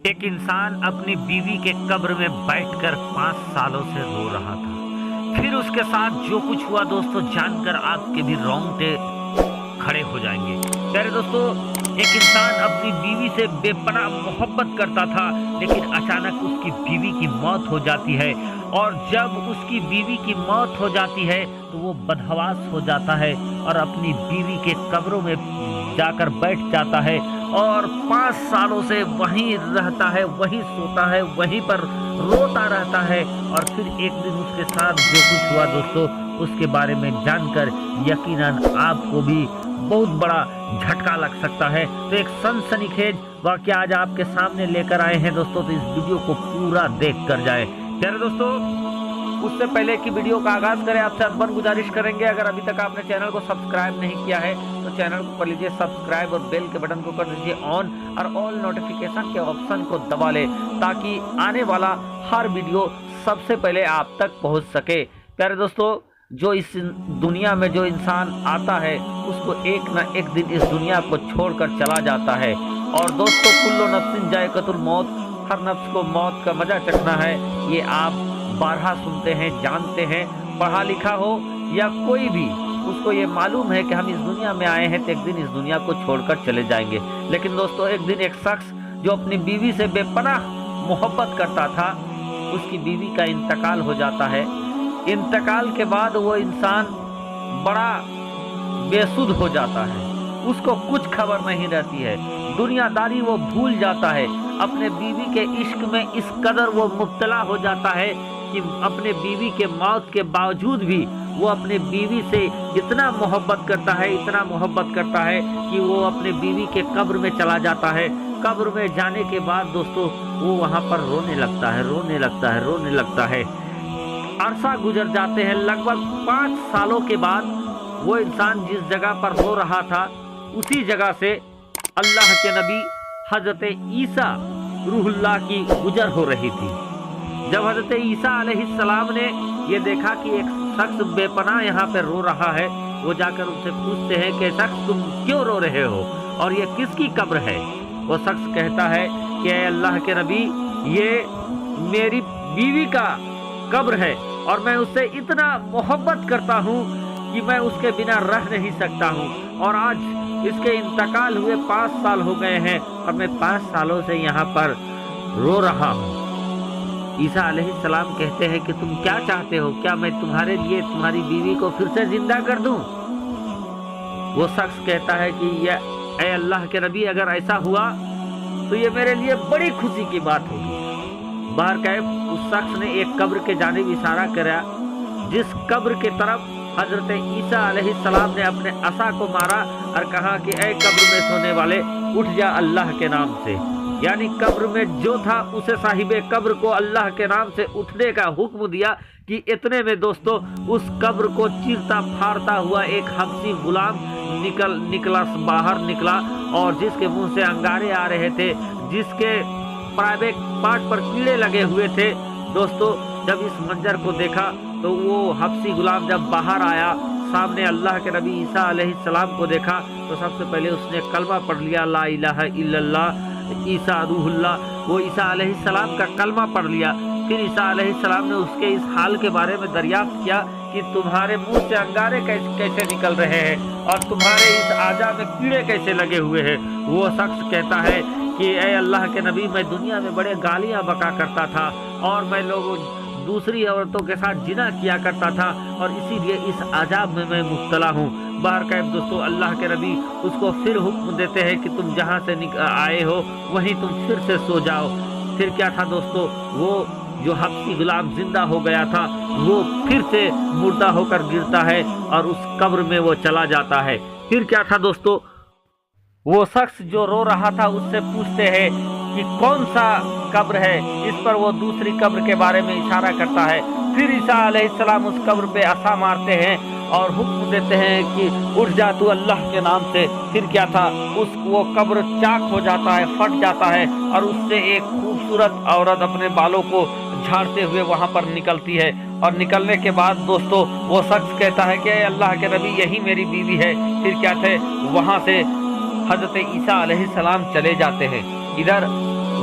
ایک انسان اپنی بیوی کے قبر میں بیٹھ کر 5 سالوں سے رو رہا تھا۔ پھر اس کے ساتھ جو کچھ ہوا دوستو، جان کر آپ کے بھی رونگٹے کھڑے ہو جائیں گے۔ پیارے دوستو، ایک انسان اپنی بیوی سے بے پناہ محبت کرتا تھا، لیکن اچانک اس کی بیوی کی موت ہو جاتی ہے، اور جب اس کی بیوی کی موت ہو جاتی ہے تو وہ بدحواس ہو جاتا ہے اور اپنی بیوی کے قبروں میں جا کر بیٹھ جاتا ہے، اور 5 سالوں سے وہیں رہتا ہے، وہیں سوتا ہے، وہیں پر روتا رہتا ہے۔ اور پھر ایک دن اس کے ساتھ جو کچھ ہوا دوستو، اس کے بارے میں جان کر یقیناً آپ کو بھی بہت بڑا جھٹکا لگ سکتا ہے۔ تو ایک سنسنی خیز واقعہ آج آپ کے سامنے لے کر آئے ہیں دوستو، تو اس ویڈیو کو پورا دیکھ کر جائے۔ پیارے دوستو، اس سے پہلے کہ ویڈیو کا آغاز کریں، آپ سے ادبن گزارش کریں گے، اگر ابھی تک آپ نے چینل کو سبسکرائب نہیں کیا ہے تو چینل کو کر لیجئے سبسکرائب، اور بیل کے بٹن کو کر دیجئے آن، اور آل نوٹیفیکیشن کے آپشن کو دبا لیں تاکہ آنے والا ہر ویڈیو سب سے پہلے آپ تک پہنچ سکے۔ پیارے دوستو، جو اس دنیا میں جو انسان آتا ہے اس کو ایک نہ ایک دن اس دنیا کو چھوڑ کر چلا جاتا ہے، اور دوستو کل نفس ذائقۃ الموت، ہر نفس کو موت کا مزہ چکھنا ہے، یہ آپ بارہا سنتے ہیں، جانتے ہیں، پڑھا لکھا ہو یا کوئی بھی، اس کو یہ معلوم ہے کہ ہم اس دنیا میں آئے ہیں تو ایک دن اس دنیا کو چھوڑ کر چلے جائیں گے۔ لیکن دوستو، ایک دن ایک شخص جو اپنی بیوی سے بے پناہ محبت کرتا تھا، اس کی بیوی کا انتقال ہو جاتا ہے۔ انتقال کے بعد وہ انسان بڑا بے سدھ ہو جاتا ہے، اس کو کچھ خبر نہیں رہتی ہے، دنیا داری وہ بھول جاتا ہے، اپنے بیوی کے عشق میں اس قدر وہ مبتلا ہو جاتا ہے کہ اپنے بیوی کے موت کے باوجود بھی وہ اپنے بیوی سے اتنا محبت کرتا ہے، اتنا محبت کرتا ہے کہ وہ اپنے بیوی کے قبر میں چلا جاتا ہے۔ قبر میں جانے کے بعد دوستو وہ وہاں پر رونے لگتا ہے، رونے لگتا ہے، رونے لگتا ہے۔ عرصہ گزر جاتے ہیں، لگ بھگ 5 سالوں کے بعد وہ انسان جس جگہ پر رو رہا تھا اسی جگہ سے اللہ کے نبی حضرت عیسیٰ روح اللہ کی گزر ہو رہی تھی۔ جب حضرت عیسیٰ علیہ السلام نے یہ دیکھا کہ ایک شخص بے پناہ یہاں پہ رو رہا ہے، وہ جا کر ان سے پوچھتے ہیں کہ شخص تم کیوں رو رہے ہو اور یہ کس کی قبر ہے؟ وہ شخص کہتا ہے کہ اے اللہ کے نبی، یہ میری بیوی کا قبر ہے اور میں اس سے اتنا محبت کرتا ہوں کہ میں اس کے بنا رہ نہیں سکتا ہوں، اور آج اس کے انتقال ہوئے 5 سال ہو گئے ہیں اور میں 5 سالوں سے یہاں پر رو رہا ہوں۔ عیسیٰ علیہ السلام کہتے ہیں کہ تم کیا چاہتے ہو؟ کیا میں تمہارے لیے تمہاری بیوی کو پھر سے زندہ کر دوں؟ وہ شخص کہتا ہے کہ اے اللہ کے نبی، اگر ایسا ہوا تو یہ میرے لیے بڑی خوشی کی بات ہوگی۔ بہرکیف اس شخص نے ایک قبر کے جانب اشارہ کرا، جس قبر کے طرف حضرت عیسیٰ علیہ السلام نے اپنے عصا کو مارا اور کہا کہ اے قبر میں سونے والے، اٹھ جا اللہ کے نام سے۔ یعنی قبر میں جو تھا اسے صاحب قبر کو اللہ کے نام سے اٹھنے کا حکم دیا کہ اتنے میں دوستو اس قبر کو چیرتا پھاڑتا ہوا ایک حبشی غلام نکلا باہر نکلا، اور جس کے منہ سے انگارے آ رہے تھے، جس کے پرائیویٹ پارٹ پر کیڑے لگے ہوئے تھے۔ دوستو، جب اس منظر کو دیکھا تو وہ حبشی غلام جب باہر آیا، سامنے اللہ کے نبی عیسیٰ علیہ السلام کو دیکھا تو سب سے پہلے اس نے کلمہ پڑھ لیا، لا الہ الا اللہ عیسیٰ روح اللہ۔ وہ عیسیٰ علیہ السلام کا کلمہ پڑھ لیا۔ پھر عیسیٰ علیہ السلام نے اس کے اس حال کے بارے میں دریافت کیا کہ تمہارے منہ سے انگارے کیسے نکل رہے ہیں اور تمہارے اس اعضاء میں کیڑے کیسے لگے ہوئے ہیں؟ وہ شخص کہتا ہے کہ اے اللہ کے نبی، میں دنیا میں بڑے گالیاں بکا کرتا تھا اور میں لوگوں دوسری عورتوں کے ساتھ زنا کیا کرتا تھا، اور اسی لیے اس عذاب میں مبتلا ہوں۔ بہرکیف دوستو، اللہ کے نبی اس کو پھر حکم دیتے ہیں کہ تم جہاں سے آئے ہو وہیں تم پھر سے سو جاؤ۔ پھر کیا تھا دوستو، وہ جو حبشی غلام زندہ ہو گیا تھا وہ پھر سے مردہ ہو کر گرتا ہے اور اس قبر میں وہ چلا جاتا ہے۔ پھر کیا تھا دوستو، وہ شخص جو رو رہا تھا اس سے پوچھتے ہیں کہ کون سا قبر ہے؟ اس پر وہ دوسری قبر کے بارے میں اشارہ کرتا ہے۔ پھر عیسیٰ علیہ السلام اس قبر پہ عصا مارتے ہیں اور حکم دیتے ہیں کہ اٹھ جا تو اللہ کے نام سے۔ پھر کیا تھا، وہ قبر چاک ہو جاتا ہے، پھٹ جاتا ہے، اور اس سے ایک خوبصورت عورت اپنے بالوں کو جھاڑتے ہوئے وہاں پر نکلتی ہے، اور نکلنے کے بعد دوستو وہ شخص کہتا ہے کہ اے اللہ کے نبی، یہی میری بیوی ہے۔ پھر کیا تھے، وہاں سے حضرت عیسیٰ علیہ السلام چلے جاتے ہیں۔ ادھر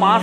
5